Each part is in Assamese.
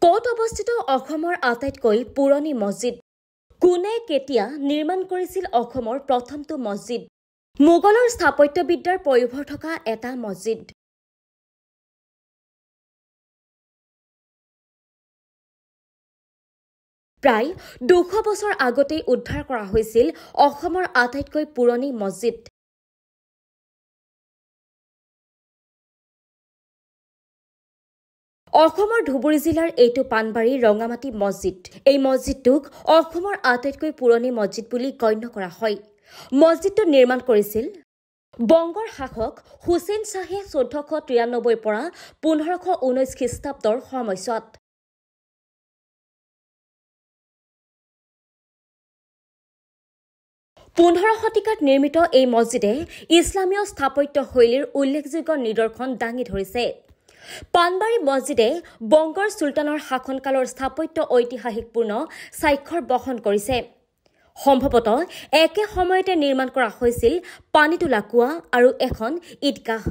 ক'ত অৱস্থিত অসমৰ আটাইতকৈ পুৰণি মছজিদ? কোনে কেতিয়া নিৰ্মাণ কৰিছিল অসমৰ প্ৰথমটো মছজিদ? মোগলৰ স্থাপত্যবিদ্যাৰ পয়োভৰ থকা এটা মছজিদ। প্ৰায় 200 বছৰ আগতেই উদ্ধাৰ কৰা হৈছিল অসমৰ আটাইতকৈ পুৰণি মছজিদ। অসমৰ ধুবুৰী জিলাৰ এইটো পানবাৰী ৰঙামাটি মছজিদ। এই মছজিদটোক অসমৰ আটাইতকৈ পুৰণি মছজিদ বুলি গণ্য কৰা হয়। মছজিদটো নিৰ্মাণ কৰিছিল বংগৰ শাসক হুছেইন শ্বাহে 1493 পৰা 1519 খ্ৰীষ্টাব্দৰ সময়ছোৱাত। পোন্ধৰ শতিকাত নিৰ্মিত এই মছজিদে ইছলামীয় স্থাপত্য শৈলীৰ উল্লেখযোগ্য নিদৰ্শন দাঙি ধৰিছে। পানবাৰী মছজিদে বংগৰ চুলতানৰ শাসনকালৰ স্থাপত্য ঐতিহাসিকপূৰ্ণ স্বাক্ষৰ বহন কৰিছে। সম্ভৱতঃ একে সময়তে নিৰ্মাণ কৰা হৈছিল পানীতোলা কুঁৱা আৰু এখন ঈদগাহ।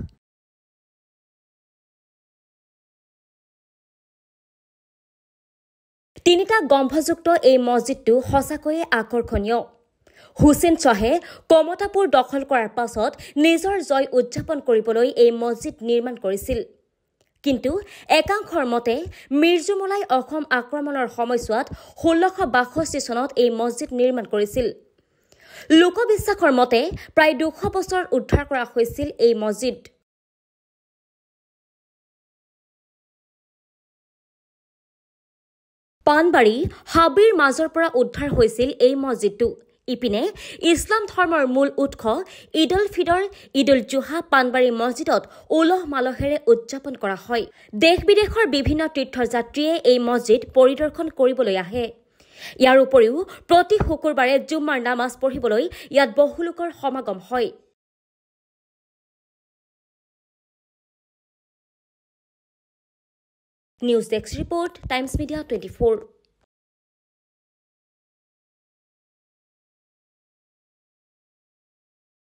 তিনিটা গম্ভযুক্ত এই মছজিদটো সঁচাকৈয়ে আকৰ্ষণীয়। হুছেইন শ্বাহে কমতাপুৰ দখল কৰাৰ পাছত নিজৰ জয় উদযাপন কৰিবলৈ এই মছজিদ নিৰ্মাণ কৰিছিল। কিন্তু একাংশৰ মতে মিৰ্জুমলাই অসম আক্ৰমণৰ সময়ছোৱাত 1662 চনত এই মছজিদ নিৰ্মাণ কৰিছিল। লোকবিশ্বাসৰ মতে প্ৰায় 200 বছৰত উদ্ধাৰ কৰা হৈছিল এই মছজিদ। পানবাৰী হাবিৰ মাজৰ পৰা উদ্ধাৰ হৈছিল এই মছজিদটো। ইপিনে ইছলাম ধৰ্মৰ মূল উৎস ঈদ উল ফিতৰ, ঈদ উল জুহা পানবাৰী মছজিদত উলহ মালহেৰে উদযাপন কৰা হয়। দেশ বিদেশৰ বিভিন্ন তীৰ্থযাত্ৰীয়ে এই মছজিদ পৰিদৰ্শন কৰিবলৈ আহে। ইয়াৰ উপৰিও প্ৰতি শুকুৰবাৰে জুম্মাৰ নামাজ পঢ়িবলৈ ইয়াত বহু লোকৰ সমাগম হয়। News desk report, times media 24।